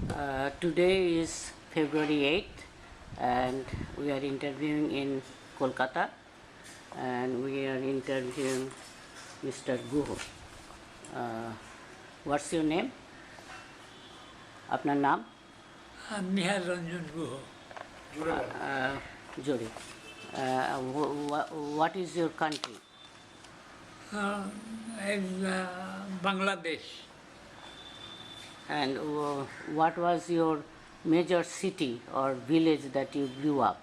Today is February 8th, and we are interviewing in Kolkata, and we are interviewing Mr. Guho. What's your name? আপনার নাম? Neharajan Guha. Jori. What is your country? Bangladesh. And what was your major city or village that you grew up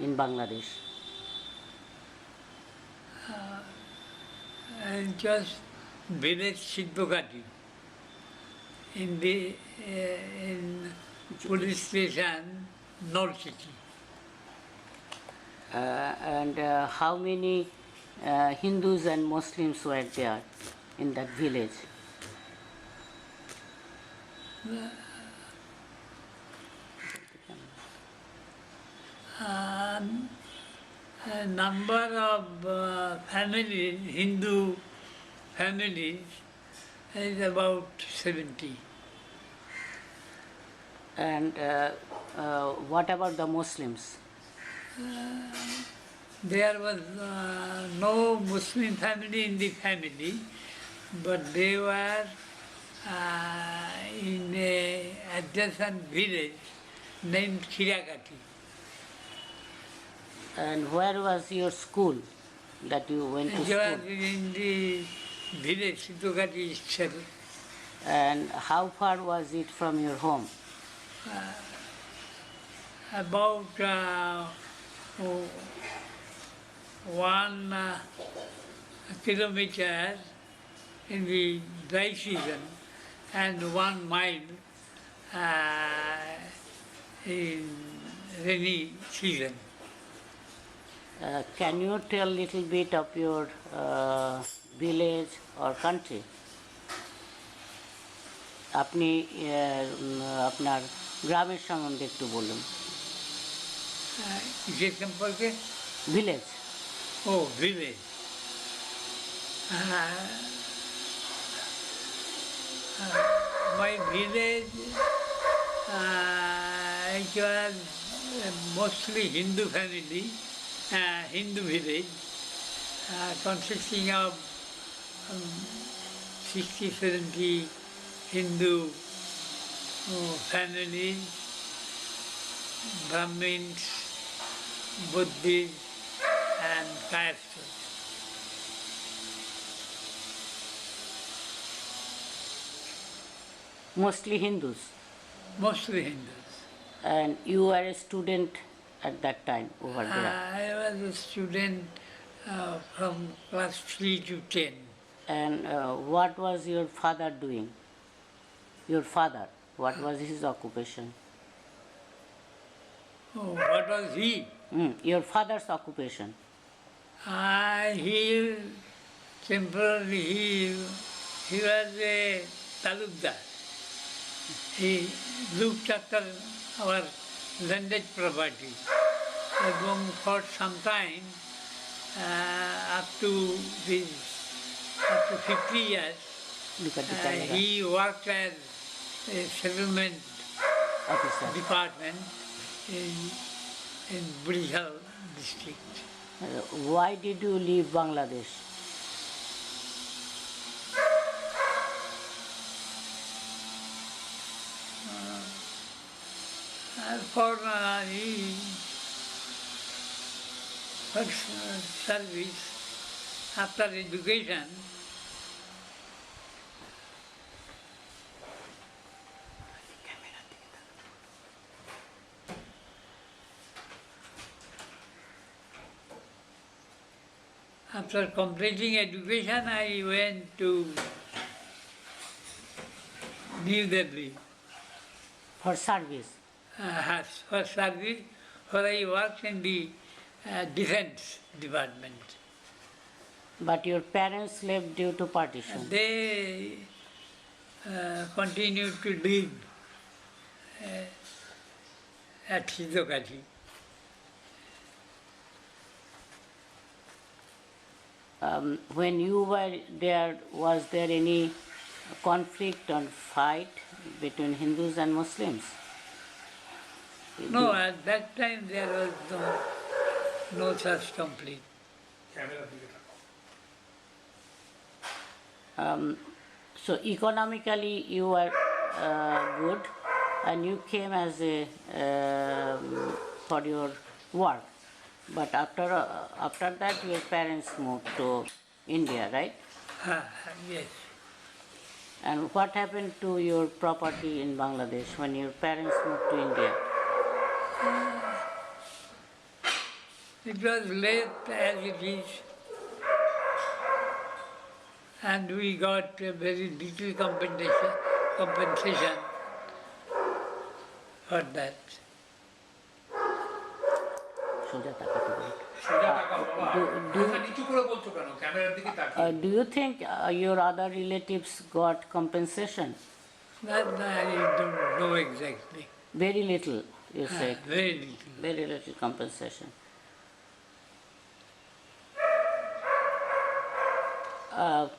in Bangladesh? And just village Sidbogati in the in police station, North City. And how many Hindus and Muslims were there in that village? A number of families, Hindu families, is about 70. And what about the Muslims? There was no Muslim family in the family, but they were in a adjacent village named Kiragati. And where was your school that you went to It was school? in the village, Sidogati itself. And how far was it from your home? About 1 kilometer in the dry season and 1 mile in rainy season. Can you tell little bit of your village or country? আপনি আপনার গ্রামের সম্বন্ধে একটু বলুন। যে সম্পর্কে? Village. ও village. My village it was mostly Hindu family, Hindu village, consisting of 60-70 Hindu families, Brahmins, Buddhists, and Kayasthas. Mostly Hindus. Mostly Hindus. And you were a student at that time over there? I was a student from class 3 to 10. And what was your father doing? Your father, what was his occupation? Oh, what was he? Your father's occupation? He temporarily, he was a talukdar. He looked after our landed property. For some time, up to 50 years, he worked as a settlement Officer. department in Burjal district. Why did you leave Bangladesh? For service after education. After completing education, I went to New Delhi. For service? For service, where I worked in the defense department. But your parents left due to partition? They continued to live at Sidogati. When you were there, was there any conflict or fight between Hindus and Muslims? No, at that time there was no such conflict. So economically you were good, and you came as a for your work. But after that your parents moved to India, right? Yes. And what happened to your property in Bangladesh when your parents moved to India? It was left as it is, and we got a very little compensation for that. সোজা তাকাতে বলো। Do you think your other relatives got compensation? That I don't know exactly. Very little, you said. Very little. Very little compensation.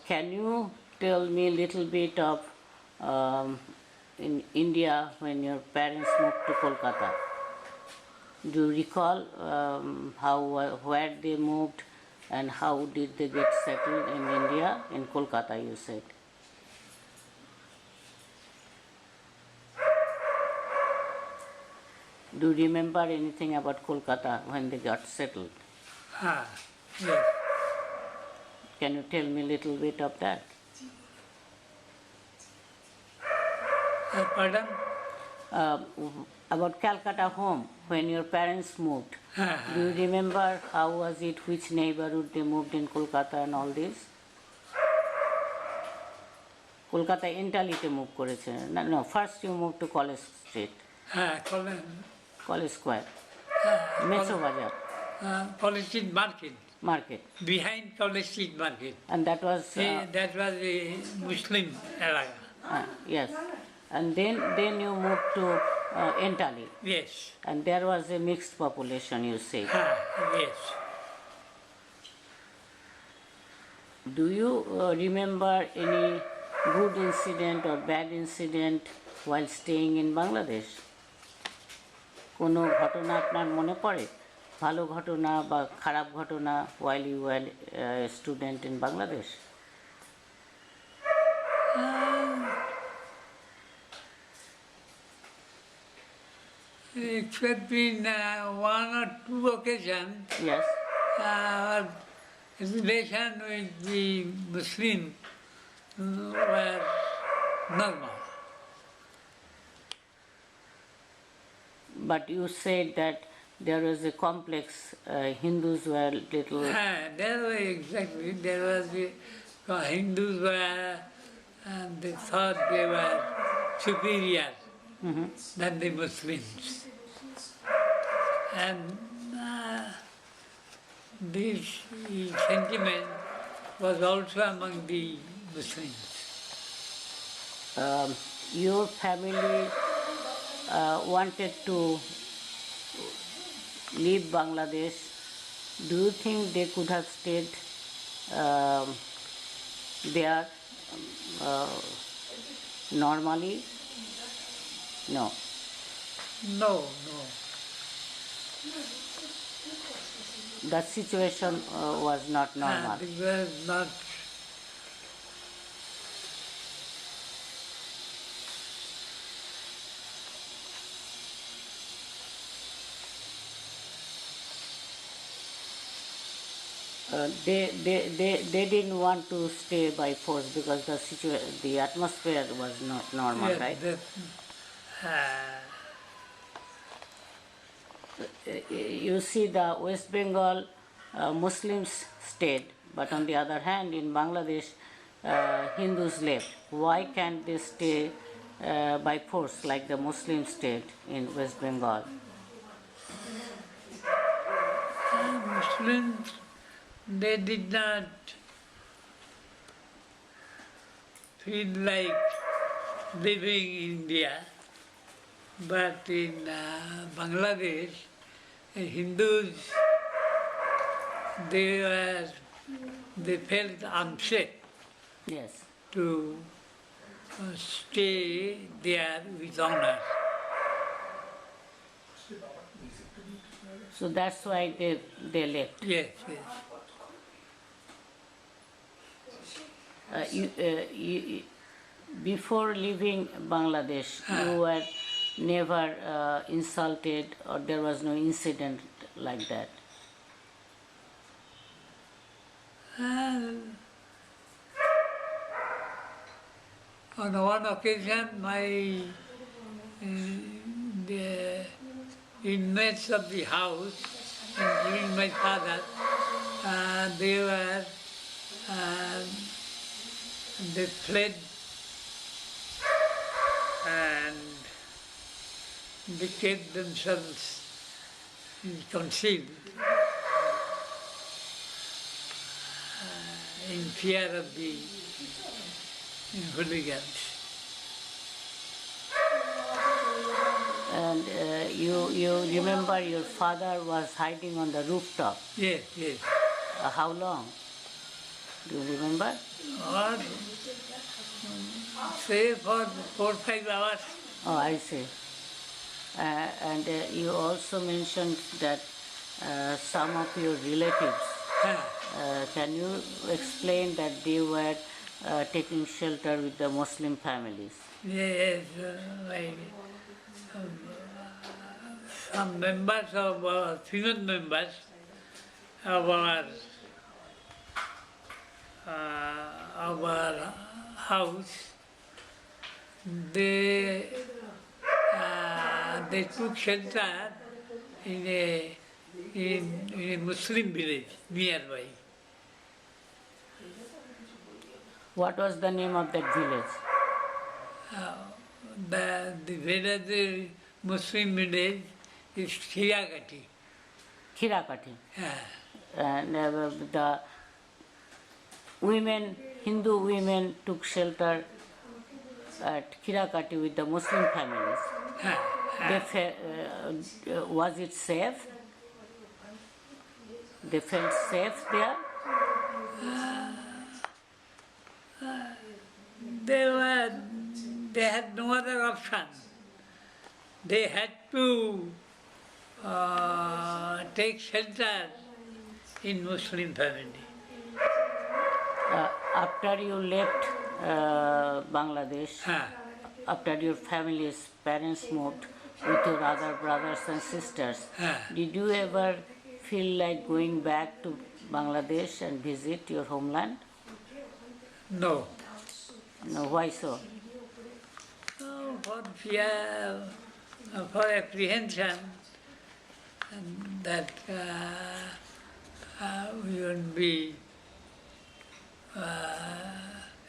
Can you tell me a little bit of in India when your parents moved to Kolkata? Do you recall where they moved and how did they get settled in India? In Kolkata, you said. Do you remember anything about Kolkata when they got settled? Yes. Can you tell me a little bit of that? Pardon? About Calcutta home, when your parents moved. Do you remember how was it, which neighborhood they moved in Kolkata and all this? Kolkata entirely te move করেছে। No, first you moved to College Street. College Square. Meso Bazaar. College Street Market. Market. Behind College Street Market. And that was... that was a Muslim area. Yes. And then you moved to Entally. Yes. And there was a mixed population, you say. Yes. Do you remember any good incident or bad incident while staying in Bangladesh? কোনো ঘটনা আপনার মনে পড়ে? ভালো ঘটনা বা খারাপ ঘটনা while you were a student in Bangladesh? Except in one or two occasions, Yes. our relation with the Muslim were normal. But you said that there was a complex, Hindus were little... There were exactly, there was Hindus were, and they thought they were superior than the Muslims. And this sentiment was also among the Muslims. Your family wanted to leave Bangladesh. Do you think they could have stayed there normally? No. No. The situation was not normal. It was not. They didn't want to stay by force because the atmosphere was not normal, Yes, right? You see, the West Bengal Muslims stayed, but on the other hand, in Bangladesh, Hindus left. Why can't they stay by force like the Muslims stayed in West Bengal? Muslims, they did not feel like living in India, but in Bangladesh, Hindus, they felt unsafe Yes. to stay there with honor. So that's why they left. Yes, yes. Before leaving Bangladesh, you were never insulted, or there was no incident like that. And on one occasion, the inmates of the house, including my father, they fled and they kept themselves concealed in fear of the hooligans. And you remember your father was hiding on the rooftop. Yes, yes. How long? Do you remember? Or say for 4-5 hours. Oh, I see. And you also mentioned that some of your relatives, can you explain that they were taking shelter with the Muslim families? Yes, some members of female members of our house, they took shelter in a Muslim village nearby. What was the name of that village? The village, the Muslim village, is Khirakati. Khirakati. And the women, Hindu women took shelter at Khirakati with the Muslim families. Was it safe? They felt safe there? They had no other option. They had to take shelter in Muslim family. After you left Bangladesh, after your family's parents moved with your other brothers and sisters, did you ever feel like going back to Bangladesh and visit your homeland? No. No, why so? For fear, for apprehension, that we won't be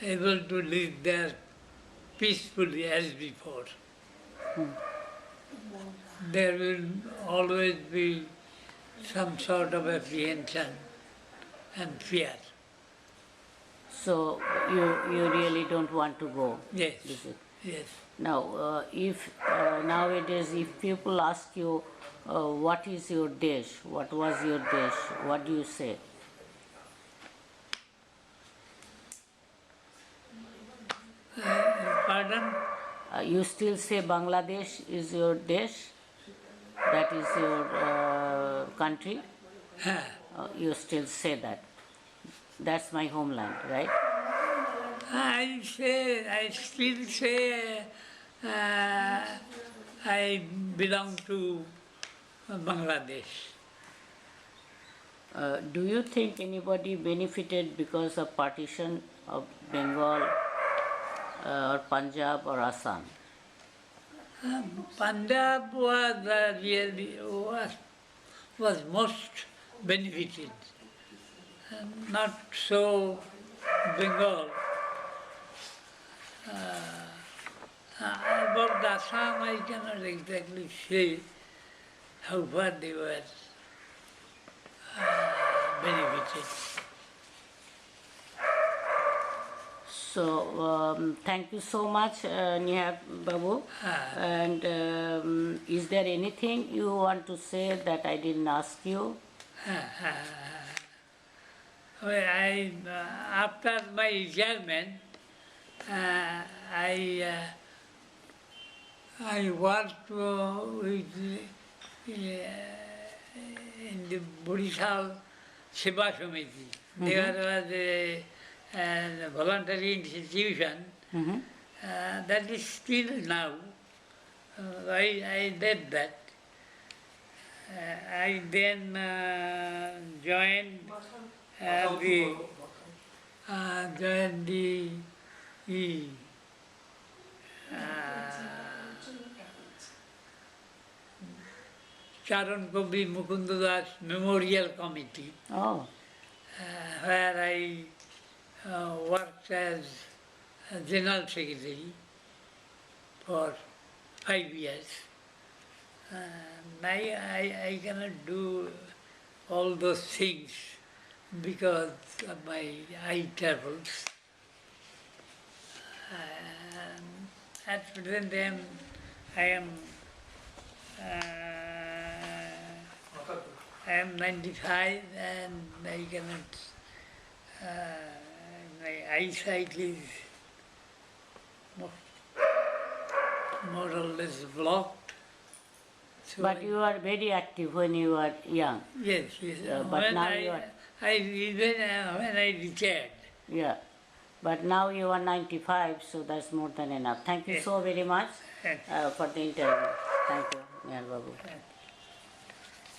able to live there peacefully as before. There will always be some sort of apprehension and fear. So you really don't want to go Yes. visit? Yes. Now, if nowadays if people ask you what is your desh, what was your desh, what do you say? Pardon? You still say Bangladesh is your desh? That is your country? You still say that? That's my homeland, right? I still say I belong to Bangladesh. Do you think anybody benefited because of partition of Bengal or Punjab or Assam? Punjab was most benefited, not so Bengal. About Assam, I cannot exactly say how far they were benefited. So, thank you so much, Nehar Babu. And is there anything you want to say that I didn't ask you? After my retirement, I worked with in the Burishal Seva Samiti. There was a voluntary institution that is still now. I did that. I then joined the Charan Kavi Mukunda Das Memorial Committee, Oh, where I worked as a General Secretary for 5 years. And I cannot do all those things because of my eye troubles. At present time, I am 95 and I cannot, my eyesight is more or less blocked. So but you are very active when you are young. yes, yes. But When now you are, when I retired. yeah. But now you are 95, so that's more than enough. Thank you Yes. so very much Thank for the interview. Thank you, Nehar Babu.